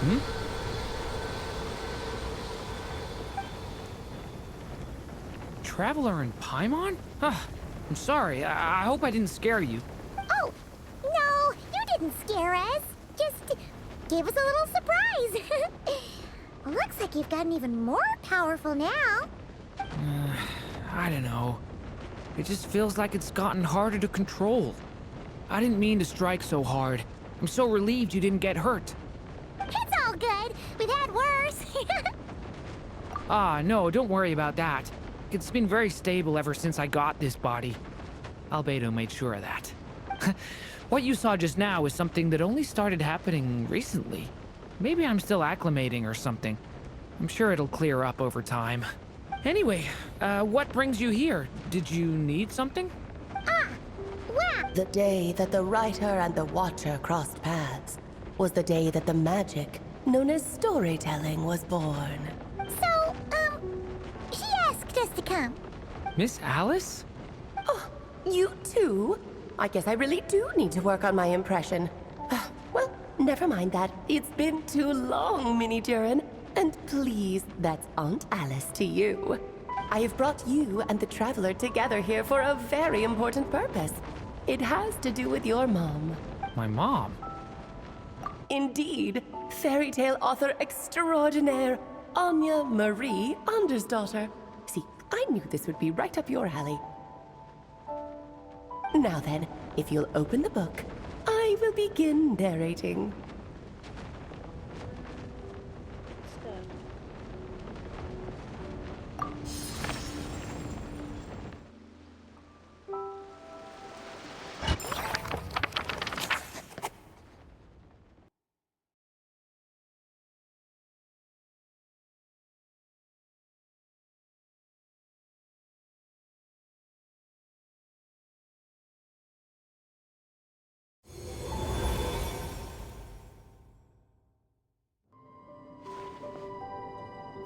Hmm? Traveler in Paimon? I'm sorry. I hope I didn't scare you. Oh, no, you didn't scare us. Just gave us a little surprise. Looks like you've gotten even more powerful now. I don't know. It just feels like it's gotten harder to control. I didn't mean to strike so hard. I'm so relieved you didn't get hurt. It's all good. We've had worse. No, don't worry about that. It's been very stable ever since I got this body. Albedo made sure of that. What you saw just now is something that only started happening recently. Maybe I'm still acclimating or something. I'm sure it'll clear up over time. Anyway, what brings you here? Did you need something? Wow. The day that the writer and the watcher crossed paths was the day that the magic known as storytelling was born. So, she asked us to come. Miss Alice? Oh, you too? I guess I really do need to work on my impression. Well, never mind that. It's been too long, Mini Durin. And please, that's Aunt Alice to you. I have brought you and the Traveler together here for a very important purpose. It has to do with your mom. My mom? Indeed, fairy tale author extraordinaire, Anya Marie Andersdottir. See, I knew this would be right up your alley. Now then, if you'll open the book, I will begin narrating.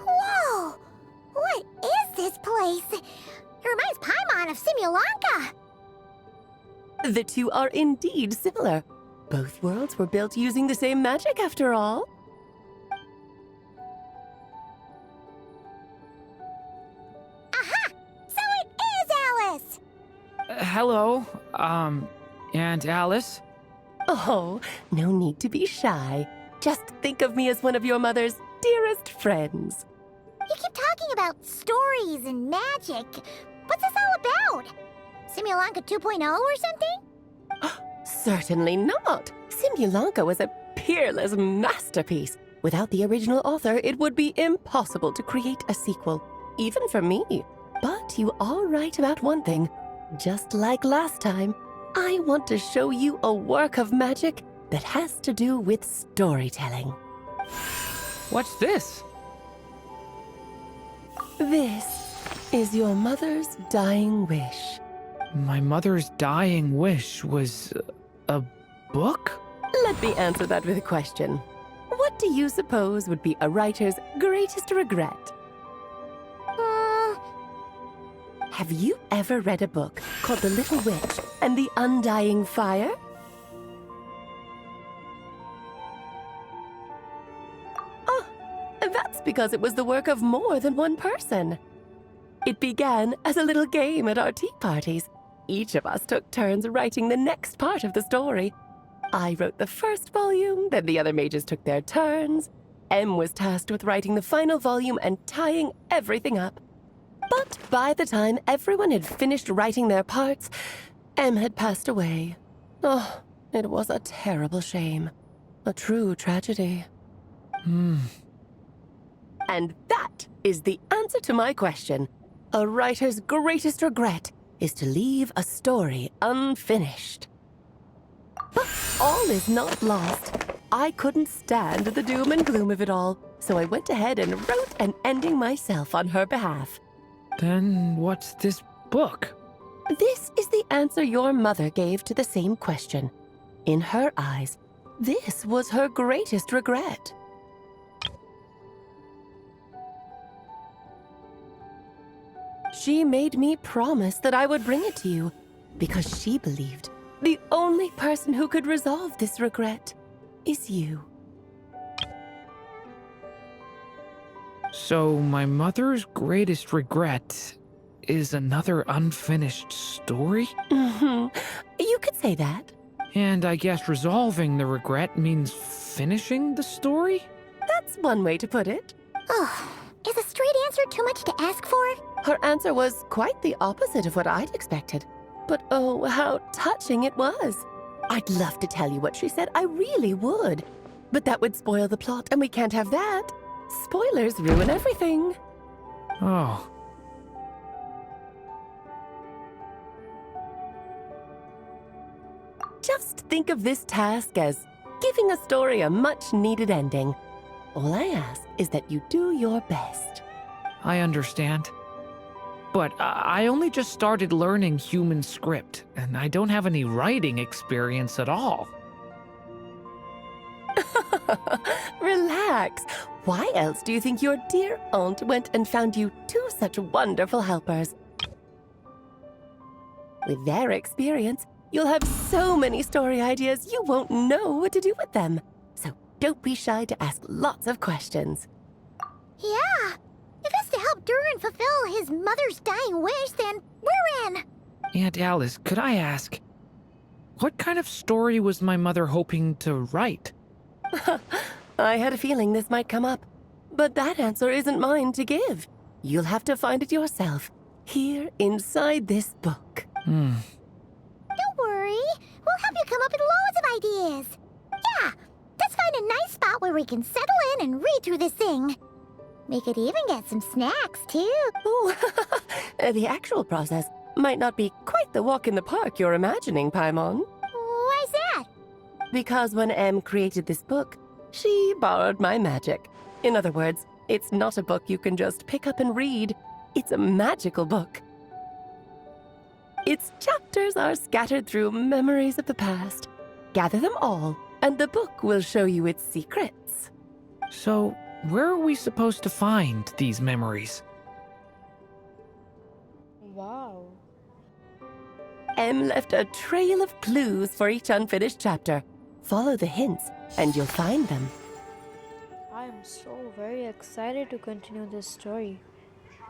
Whoa! What is this place? It reminds Paimon of Simulanka. The two are indeed similar. Both worlds were built using the same magic, after all. Aha! So it is Alice! Hello, Aunt Alice? Oh, no need to be shy. Just think of me as one of your mother's dearest friends. You keep talking about stories and magic. What's this all about? Simulanka 2.0 or something? Certainly not. Simulanka was a peerless masterpiece. Without the original author, it would be impossible to create a sequel, even for me. But you are right about one thing. Just like last time, I want to show you a work of magic that has to do with storytelling. What's this? This is your mother's dying wish. My mother's dying wish was a book? Let me answer that with a question. What do you suppose would be a writer's greatest regret? Have you ever read a book called The Little Witch and the Undying Fire? Oh, that's because it was the work of more than one person. It began as a little game at our tea parties. Each of us took turns writing the next part of the story. I wrote the first volume, then the other mages took their turns. Em was tasked with writing the final volume and tying everything up. But by the time everyone had finished writing their parts, Em had passed away. Oh, it was a terrible shame. A true tragedy. And that is the answer to my question. A writer's greatest regret is to leave a story unfinished. But all is not lost. I couldn't stand the doom and gloom of it all, so I went ahead and wrote an ending myself on her behalf. Then what's this book? This is the answer your mother gave to the same question. In her eyes, this was her greatest regret. She made me promise that I would bring it to you because she believed the only person who could resolve this regret is you. So, my mother's greatest regret is another unfinished story? You could say that. And I guess resolving the regret means finishing the story? That's one way to put it. Oh, is a straight answer too much to ask for? Her answer was quite the opposite of what I'd expected. But oh, how touching it was. I'd love to tell you what she said, I really would. But that would spoil the plot, and we can't have that. Spoilers ruin everything. Oh. Just think of this task as giving a story a much-needed ending. All I ask is that you do your best. I understand. But I only just started learning human script, and I don't have any writing experience at all. Relax. Why else do you think your dear aunt went and found you two such wonderful helpers? With their experience, you'll have so many story ideas you won't know what to do with them. So don't be shy to ask lots of questions. Yeah. If it's to help Durin fulfill his mother's dying wish, then we're in. Aunt Alice, could I ask, what kind of story was my mother hoping to write? I had a feeling this might come up, but that answer isn't mine to give. You'll have to find it yourself, here inside this book. Don't worry. We'll help you come up with loads of ideas. Yeah, let's find a nice spot where we can settle in and read through this thing. We could even get some snacks, too. Oh, the actual process might not be quite the walk in the park you're imagining, Paimon. Why's that? Because when Em created this book, she borrowed my magic. In other words, it's not a book you can just pick up and read. It's a magical book. Its chapters are scattered through memories of the past. Gather them all, and the book will show you its secrets. So, where are we supposed to find these memories? Wow. Em left a trail of clues for each unfinished chapter. Follow the hints, and you'll find them. I am so very excited to continue this story.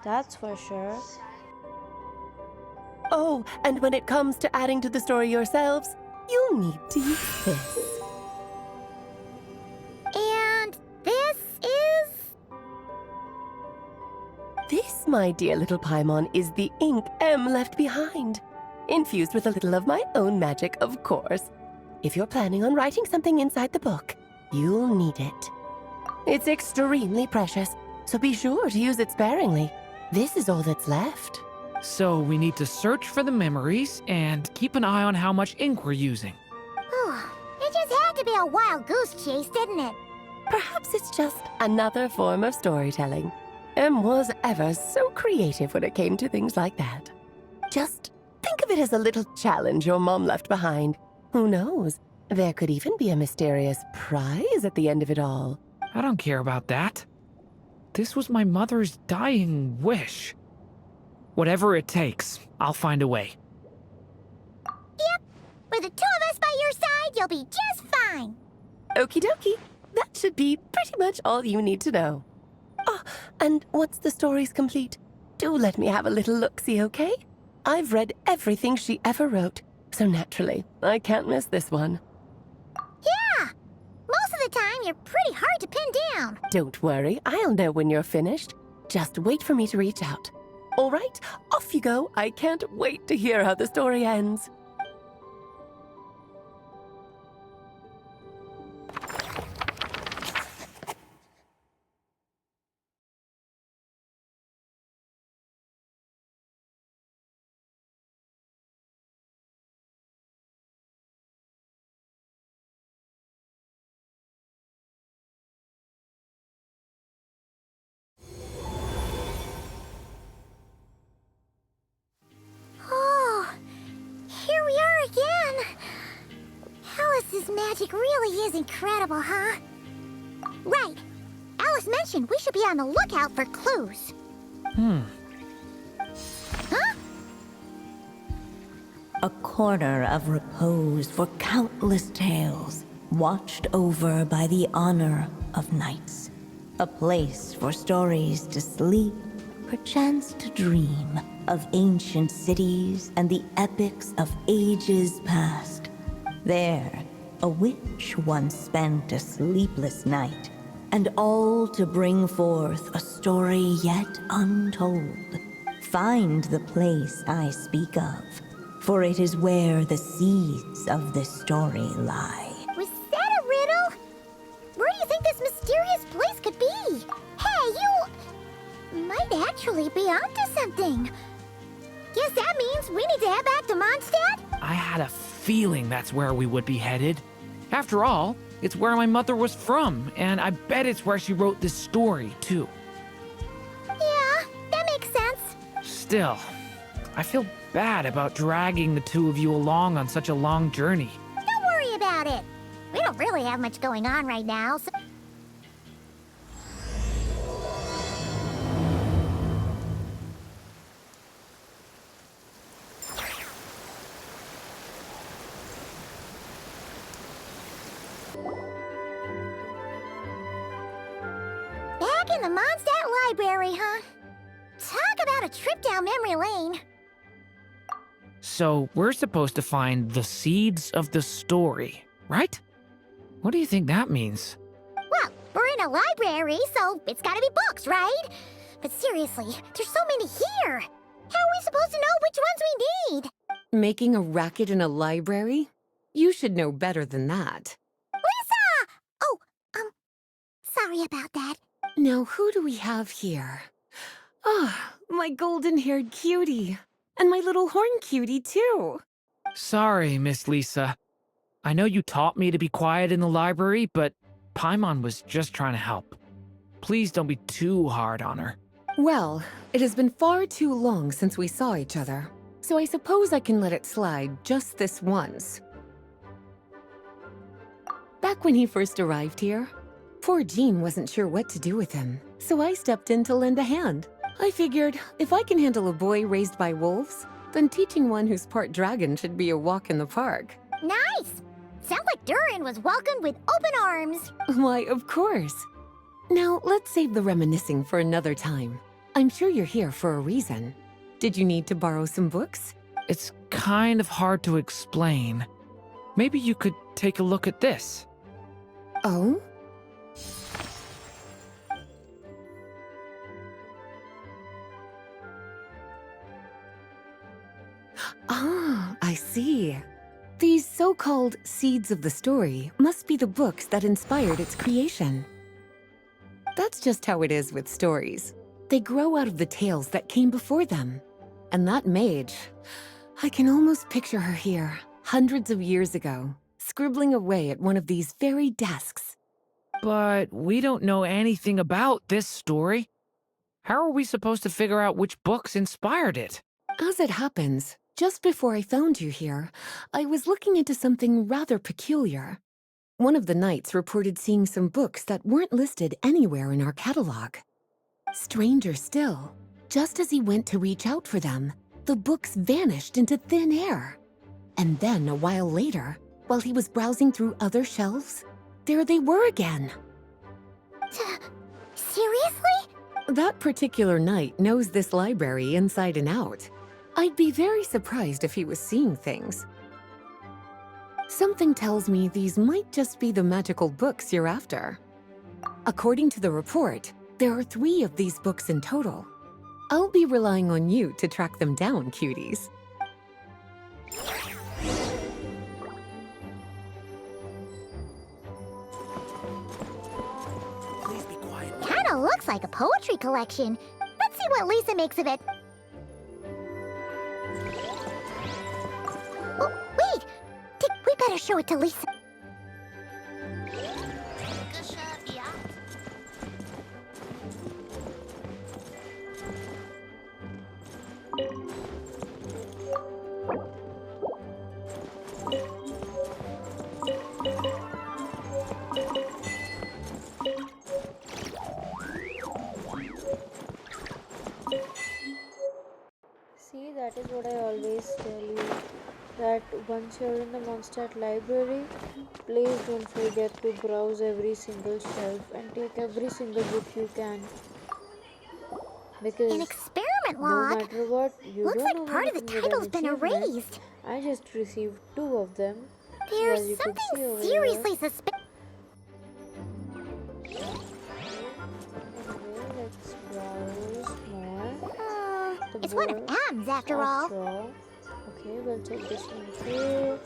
That's for sure. Oh, and when it comes to adding to the story yourselves, you'll need to use this. And this is... This, my dear little Paimon, is the ink Em left behind. Infused with a little of my own magic, of course. If you're planning on writing something inside the book, you'll need it. It's extremely precious, so be sure to use it sparingly. This is all that's left. So, we need to search for the memories and keep an eye on how much ink we're using. It just had to be a wild goose chase, didn't it? Perhaps it's just another form of storytelling. Em was ever so creative when it came to things like that. Just think of it as a little challenge your mom left behind. Who knows? There could even be a mysterious prize at the end of it all. I don't care about that. This was my mother's dying wish. Whatever it takes, I'll find a way. Yep. With the two of us by your side, you'll be just fine. Okie dokie. That should be pretty much all you need to know. Oh, and once the story's complete, do let me have a little look-see, okay? I've read everything she ever wrote, so naturally, I can't miss this one. Yeah. Most of the time, you're pretty hard to pin down. Don't worry, I'll know when you're finished. Just wait for me to reach out. All right, off you go. I can't wait to hear how the story ends. Oh, here we are again. Alice's magic really is incredible, huh? Right. Alice mentioned we should be on the lookout for clues. Huh? A corner of repose for countless tales, watched over by the honor of knights. a place for stories to sleep, perchance to dream of ancient cities and the epics of ages past. There, a witch once spent a sleepless night, and all to bring forth a story yet untold. Find the place I speak of, for it is where the seeds of this story lie. Was that a riddle? Where do you think this mysterious place could be? Hey, you might actually be onto something. Guess that means we need to head back to Mondstadt? I had a feeling that's where we would be headed. After all, it's where my mother was from, and I bet it's where she wrote this story, too. Yeah, that makes sense. Still, I feel bad about dragging the two of you along on such a long journey. Don't worry about it. We don't really have much going on right now, so... Back in the Mondstadt Library, huh? Talk about a trip down memory lane. So, we're supposed to find the seeds of the story, right? What do you think that means? Well, we're in a library, so it's gotta be books, right? But seriously, there's so many here. How are we supposed to know which ones we need? Making a racket in a library? You should know better than that. Lisa! Oh, sorry about that. Now, who do we have here? Ah, my golden-haired cutie. And my little horn cutie, too. Sorry, Miss Lisa. I know you taught me to be quiet in the library, but Paimon was just trying to help. Please don't be too hard on her. Well, it has been far too long since we saw each other, so I suppose I can let it slide just this once. Back when he first arrived here, poor Jean wasn't sure what to do with him, so I stepped in to lend a hand. I figured, if I can handle a boy raised by wolves, then teaching one who's part dragon should be a walk in the park. Nice! Sounds like Durin was welcomed with open arms. Why, of course. Now, let's save the reminiscing for another time. I'm sure you're here for a reason. Did you need to borrow some books? It's kind of hard to explain. Maybe you could take a look at this. Oh? Ah, I see. These so-called seeds of the story must be the books that inspired its creation. That's just how it is with stories. They grow out of the tales that came before them. And that mage, I can almost picture her here, hundreds of years ago, scribbling away at one of these very desks. But we don't know anything about this story. How are we supposed to figure out which books inspired it? As it happens, just before I found you here, I was looking into something rather peculiar. One of the knights reported seeing some books that weren't listed anywhere in our catalog. Stranger still, just as he went to reach out for them, the books vanished into thin air. And then, a while later, while he was browsing through other shelves, there they were again. Seriously? That particular knight knows this library inside and out. I'd be very surprised if he was seeing things. Something tells me these might just be the magical books you're after. According to the report, there are 3 of these books in total. I'll be relying on you to track them down, cuties. Please be quiet. Kinda looks like a poetry collection. Let's see what Lisa makes of it. Oh, wait! We better show it to Lisa. See, that is what I always tell you. That once you're in the Mondstadt library, please don't forget to browse every single shelf and take every single book you can. Because An experiment no log. matter what, you Looks don't like know part of the anything with title's an been achievement. erased. I just received 2 of them. There's As you could see something over seriously suspicious. Anyway, let's browse more. The It's one of board, M's after all. Okay, we'll take this one too.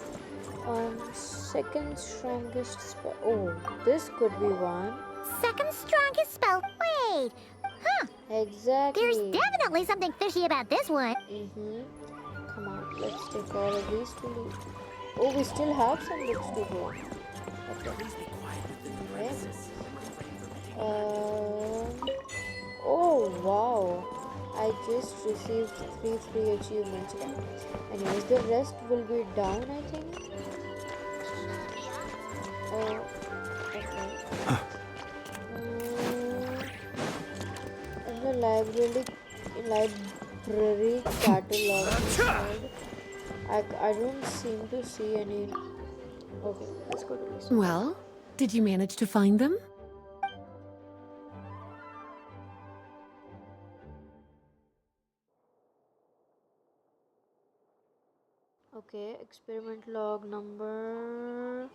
Second strongest spell. Oh, this could be one. Second strongest spell. Wait. Huh. Exactly. There's definitely something fishy about this one. Come on, let's take all of these to leave. Oh, we still have some books to go. Okay. Anyway. Oh, wow. I just received 3 free achievements. Anyways, the rest will be down, I think. Oh, okay. In the library catalog, I don't seem to see any. Okay, let's go to this one. Well, did you manage to find them? Okay, experiment log number.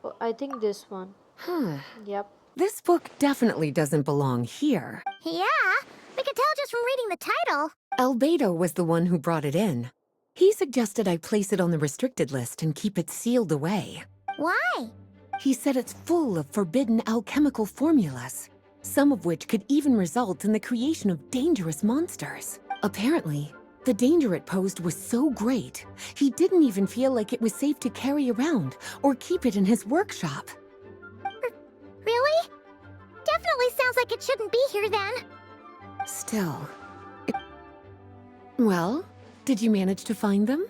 Oh, I think this one. Huh. Yep. This book definitely doesn't belong here. Yeah, we can tell just from reading the title. Albedo was the one who brought it in. He suggested I place it on the restricted list and keep it sealed away. Why? He said it's full of forbidden alchemical formulas, some of which could even result in the creation of dangerous monsters. Apparently, the danger it posed was so great, he didn't even feel like it was safe to carry around or keep it in his workshop. Really? Definitely sounds like it shouldn't be here then. Still. Well, did you manage to find them?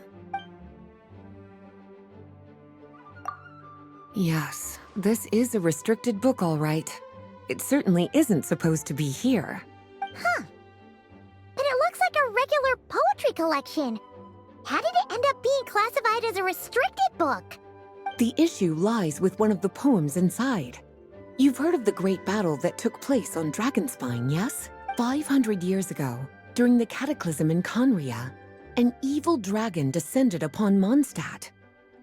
Yes, this is a restricted book, all right. It certainly isn't supposed to be here. Huh. And it looks like a regular poetry collection. How did it end up being classified as a restricted book? The issue lies with one of the poems inside. You've heard of the great battle that took place on Dragonspine, yes? 500 years ago, during the cataclysm in Conria, an evil dragon descended upon Mondstadt.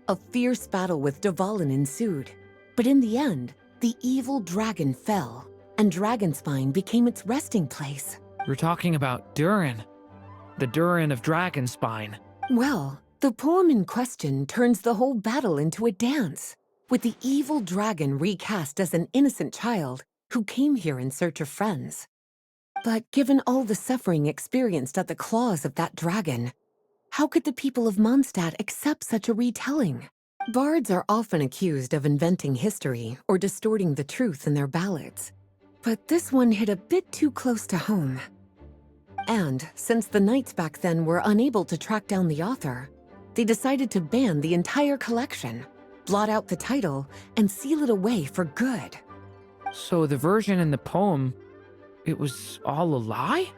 A fierce battle with Dvalin ensued, but in the end, the evil dragon fell, and Dragonspine became its resting place. You're talking about Durin, the Durin of Dragonspine. Well, the poem in question turns the whole battle into a dance, with the evil dragon recast as an innocent child who came here in search of friends. But given all the suffering experienced at the claws of that dragon, how could the people of Mondstadt accept such a retelling? Bards are often accused of inventing history or distorting the truth in their ballads. But this one hit a bit too close to home. And since the knights back then were unable to track down the author, they decided to ban the entire collection, blot out the title, and seal it away for good. So the version in the poem, it was all a lie?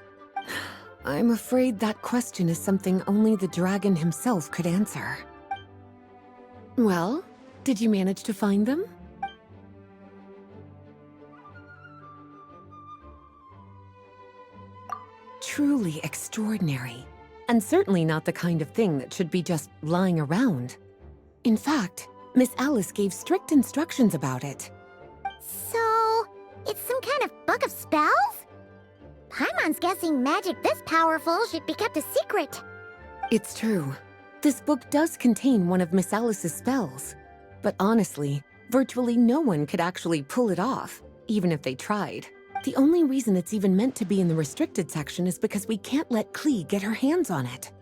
I'm afraid that question is something only the dragon himself could answer. Well, did you manage to find them? Truly extraordinary, and certainly not the kind of thing that should be just lying around. In fact, Miss Alice gave strict instructions about it. So, it's some kind of book of spells? Paimon's guessing magic this powerful should be kept a secret. It's true. This book does contain one of Miss Alice's spells. But honestly, virtually no one could actually pull it off, even if they tried. The only reason it's even meant to be in the restricted section is because we can't let Klee get her hands on it.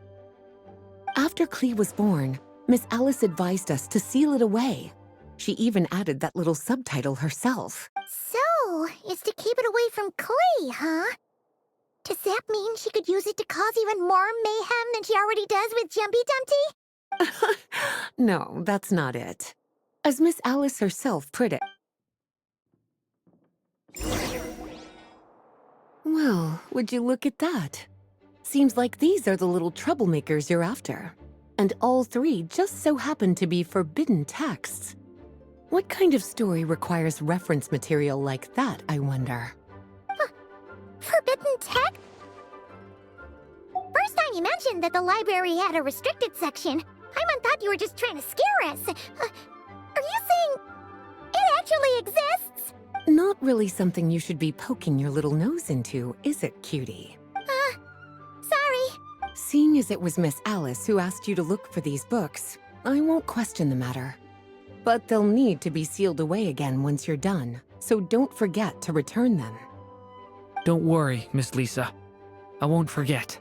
After Klee was born, Miss Alice advised us to seal it away. She even added that little subtitle herself. So, it's to keep it away from Klee, huh? Does that mean she could use it to cause even more mayhem than she already does with Jumpy Dumpty? No, that's not it. As Miss Alice herself put it. Well, would you look at that? Seems like these are the little troublemakers you're after. and all three just so happen to be forbidden texts. What kind of story requires reference material like that, I wonder? Forbidden tech? First time you mentioned that the library had a restricted section, I thought you were just trying to scare us. Are you saying it actually exists? Not really something you should be poking your little nose into, is it, cutie? Sorry. Seeing as it was Miss Alice who asked you to look for these books, I won't question the matter. But they'll need to be sealed away again once you're done, so don't forget to return them. Don't worry, Miss Lisa. I won't forget.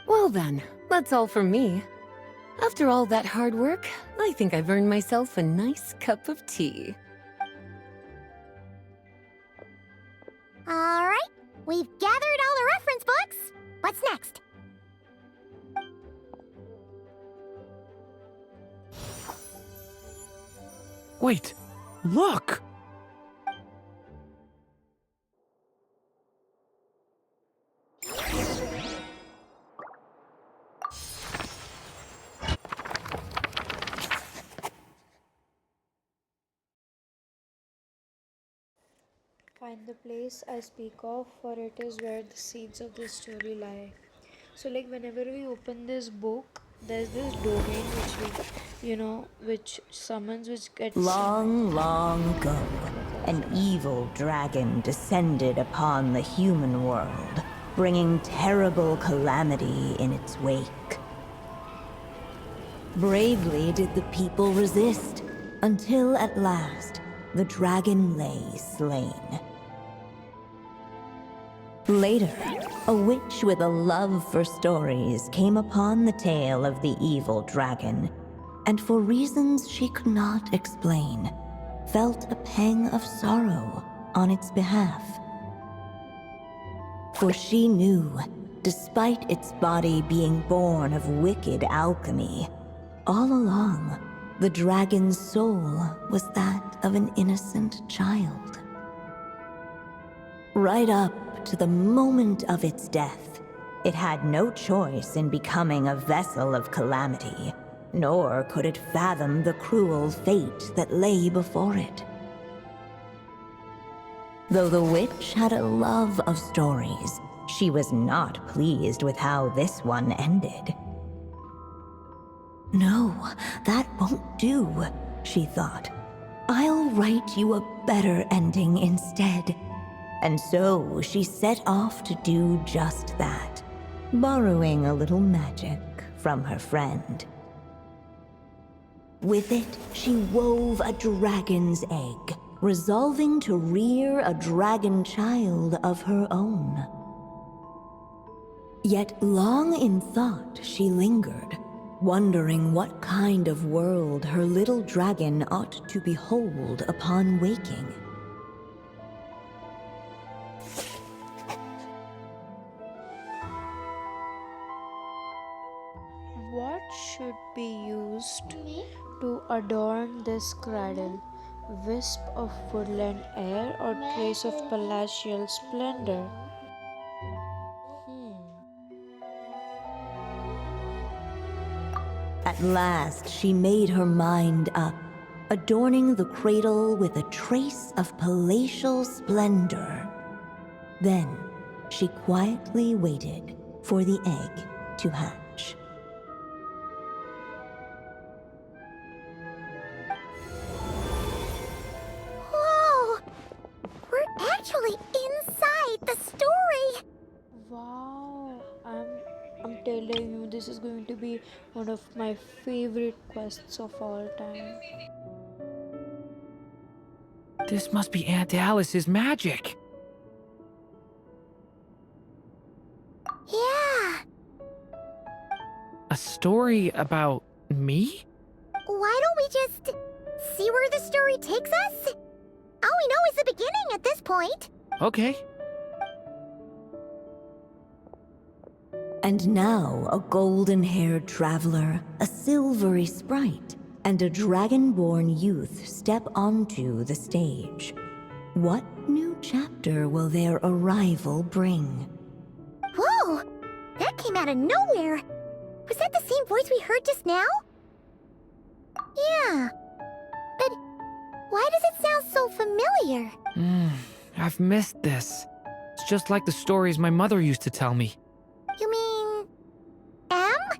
Well then, that's all from me. After all that hard work, I think I've earned myself a nice cup of tea. All right, we've gathered all the reference books. What's next? Wait, look! Find the place I speak of, for it is where the seeds of this story lie. So, like, whenever we open this book, there's this domain which gets Long, long ago, an evil dragon descended upon the human world, bringing terrible calamity in its wake. Bravely did the people resist, until at last, the dragon lay slain. Later, a witch with a love for stories came upon the tale of the evil dragon, and for reasons she could not explain, felt a pang of sorrow on its behalf. For she knew, despite its body being born of wicked alchemy, all along, the dragon's soul was that of an innocent child. Right up to the moment of its death, it had no choice in becoming a vessel of calamity, nor could it fathom the cruel fate that lay before it. Though the witch had a love of stories, she was not pleased with how this one ended. No, that won't do, she thought. I'll write you a better ending instead. And so she set off to do just that, borrowing a little magic from her friend. With it, she wove a dragon's egg, resolving to rear a dragon child of her own. Yet long in thought she lingered, wondering what kind of world her little dragon ought to behold upon waking. What should be used to adorn this cradle? Wisp of woodland air or trace of palatial splendor? At last, she made her mind up, adorning the cradle with a trace of palatial splendor. Then, she quietly waited for the egg to hatch. Whoa! We're actually inside the story! Wow, I'm telling you, this is going to be one of my favorite quests of all time. This must be Aunt Alice's magic. Yeah! A story about me? Why don't we just see where the story takes us? All we know is the beginning at this point. Okay. And now a golden-haired traveler, a silvery sprite, and a dragon-born youth step onto the stage. What new chapter will their arrival bring? Whoa! That came out of nowhere! Was that the same voice we heard just now? Yeah. But why does it sound so familiar? I've missed this. It's just like the stories my mother used to tell me. You mean... Em?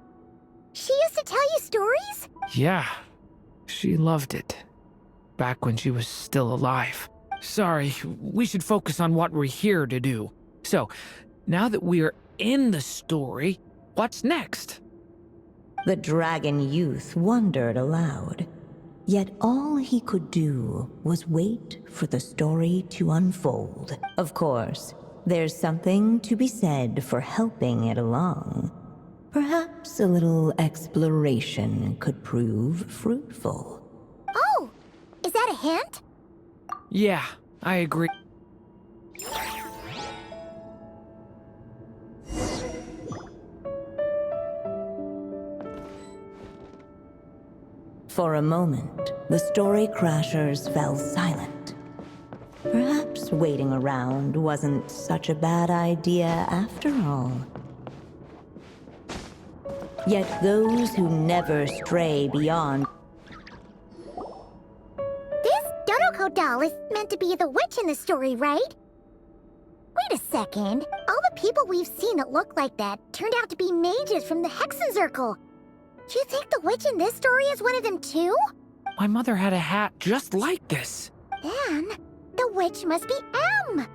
She used to tell you stories? Yeah, she loved it. Back when she was still alive. Sorry, we should focus on what we're here to do. So, now that we're in the story, what's next? The dragon youth wondered aloud. Yet all he could do was wait for the story to unfold. Of course, there's something to be said for helping it along. Perhaps a little exploration could prove fruitful. Oh, is that a hint? Yeah, I agree. For a moment, the story crashers fell silent. Perhaps waiting around wasn't such a bad idea after all. Yet those who never stray beyond... This Dodoko doll is meant to be the witch in the story, right? Wait a second. All the people we've seen that look like that turned out to be mages from the Hexenzirkel. Do you think the witch in this story is one of them too? My mother had a hat just like this. Then, the witch must be Em.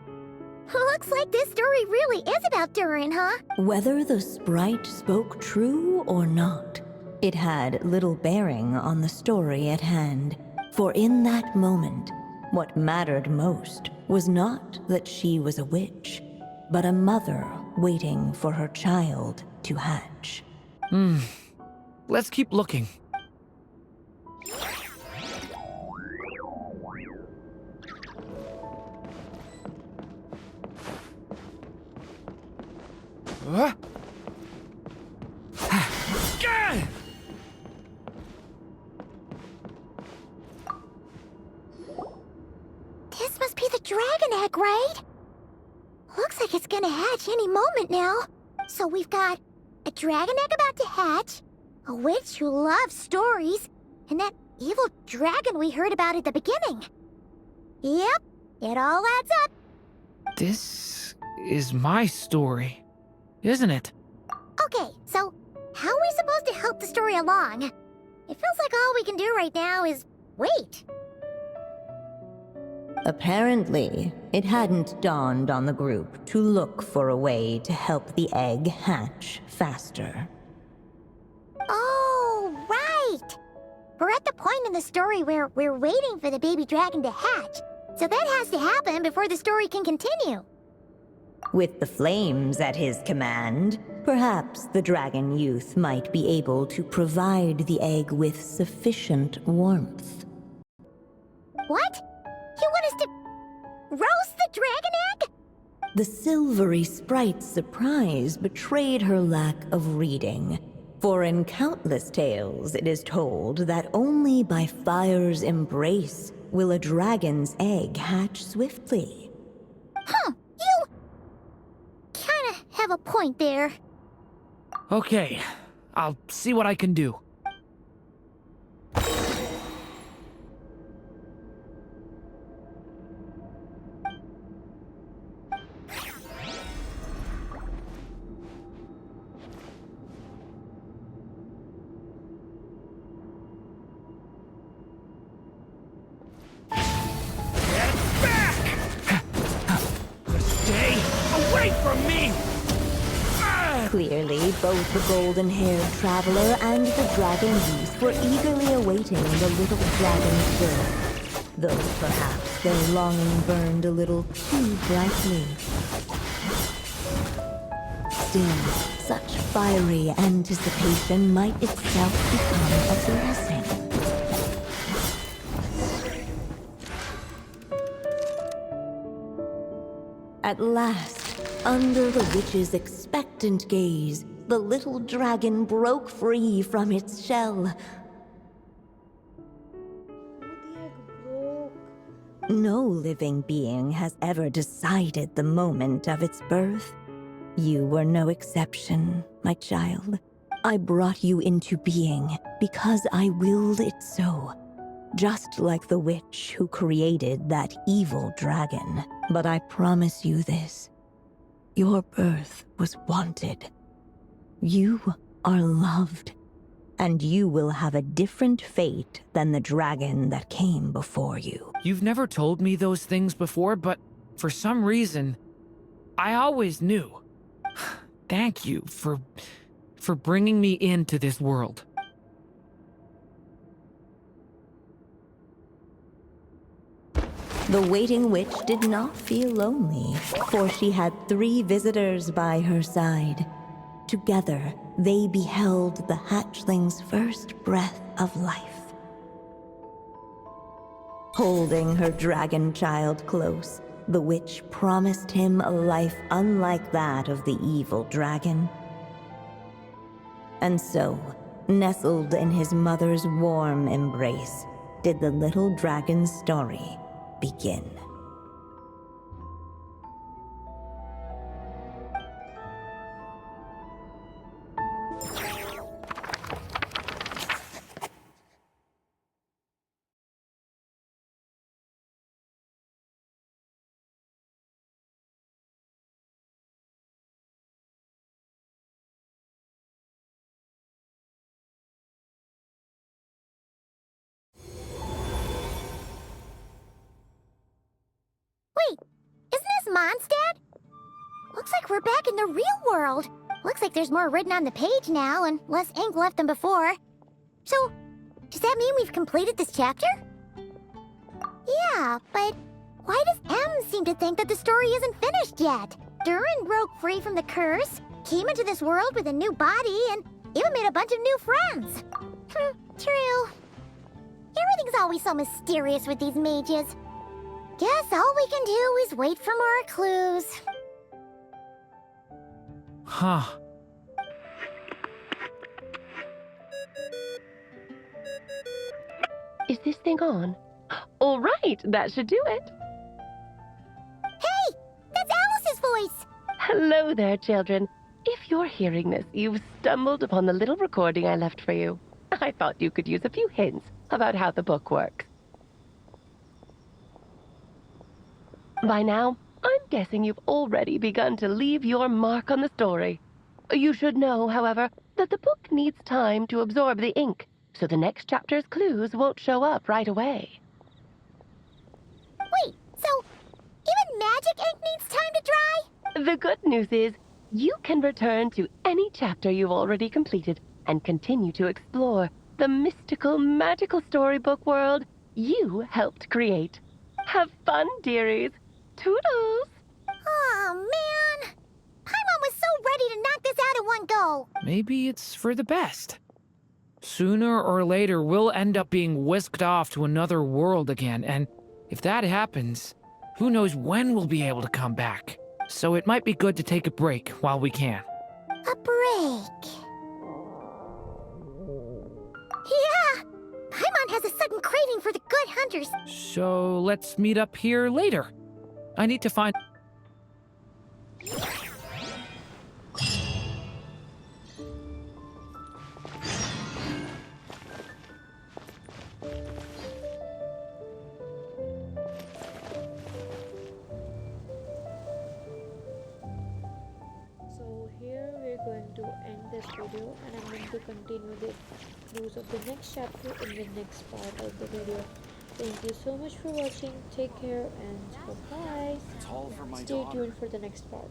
Looks like this story really is about Durin, huh? Whether the sprite spoke true or not, it had little bearing on the story at hand. For in that moment, what mattered most was not that she was a witch, but a mother waiting for her child to hatch. Let's keep looking. This must be the dragon egg, right? Looks like it's gonna hatch any moment now. So we've got a dragon egg about to hatch, a witch who loves stories, and that evil dragon we heard about at the beginning. Yep, it all adds up. This is my story, isn't it? Okay, so how are we supposed to help the story along? It feels like all we can do right now is wait. Apparently, it hadn't dawned on the group to look for a way to help the egg hatch faster. Oh, right! We're at the point in the story where we're waiting for the baby dragon to hatch. So that has to happen before the story can continue. With the flames at his command, perhaps the dragon youth might be able to provide the egg with sufficient warmth. What? You want us to roast the dragon egg? The silvery sprite's surprise betrayed her lack of reading. For in countless tales it is told that only by fire's embrace will a dragon's egg hatch swiftly. Huh, you kinda have a point there. Okay, I'll see what I can do. Clearly, both the golden-haired traveler and the dragon youth were eagerly awaiting the little dragon's birth, though perhaps their longing burned a little too brightly. Still, such fiery anticipation might itself become a blessing. At last, under the witch's expectant gaze, the little dragon broke free from its shell. The egg broke. No living being has ever decided the moment of its birth. You were no exception, my child. I brought you into being because I willed it so. Just like the witch who created that evil dragon. But I promise you this. Your birth was wanted. You are loved. And you will have a different fate than the dragon that came before you. You've never told me those things before, but for some reason, I always knew. Thank you for bringing me into this world. The waiting witch did not feel lonely, for she had 3 visitors by her side. Together, they beheld the hatchling's first breath of life. Holding her dragon child close, the witch promised him a life unlike that of the evil dragon. And so, nestled in his mother's warm embrace, did the little dragon's story begin. Wait, isn't this Mondstadt? Looks like we're back in the real world. Looks like there's more written on the page now and less ink left than before. So, does that mean we've completed this chapter? Yeah, but why does M seem to think that the story isn't finished yet? Durin broke free from the curse, came into this world with a new body, and even made a bunch of new friends. True. Everything's always so mysterious with these mages. Guess all we can do is wait for more clues. Huh. Is this thing on? All right, that should do it. Hey, that's Alice's voice. Hello there, children. If you're hearing this, you've stumbled upon the little recording I left for you. I thought you could use a few hints about how the book works. By now, I'm guessing you've already begun to leave your mark on the story. You should know, however, that the book needs time to absorb the ink, so the next chapter's clues won't show up right away. Wait, so even magic ink needs time to dry? The good news is, you can return to any chapter you've already completed and continue to explore the mystical, magical storybook world you helped create. Have fun, dearies. Toodles! Oh, man. Paimon was so ready to knock this out in one go. Maybe it's for the best. Sooner or later, we'll end up being whisked off to another world again, and if that happens, who knows when we'll be able to come back. So it might be good to take a break while we can. A break. Yeah! Paimon has a sudden craving for the good hunters. So let's meet up here later. I need to find... So here we're going to end this video, and I'm going to continue the clues of the next chapter in the next part of the video. Thank you so much for watching. Take care and bye-bye. Stay tuned for the next part.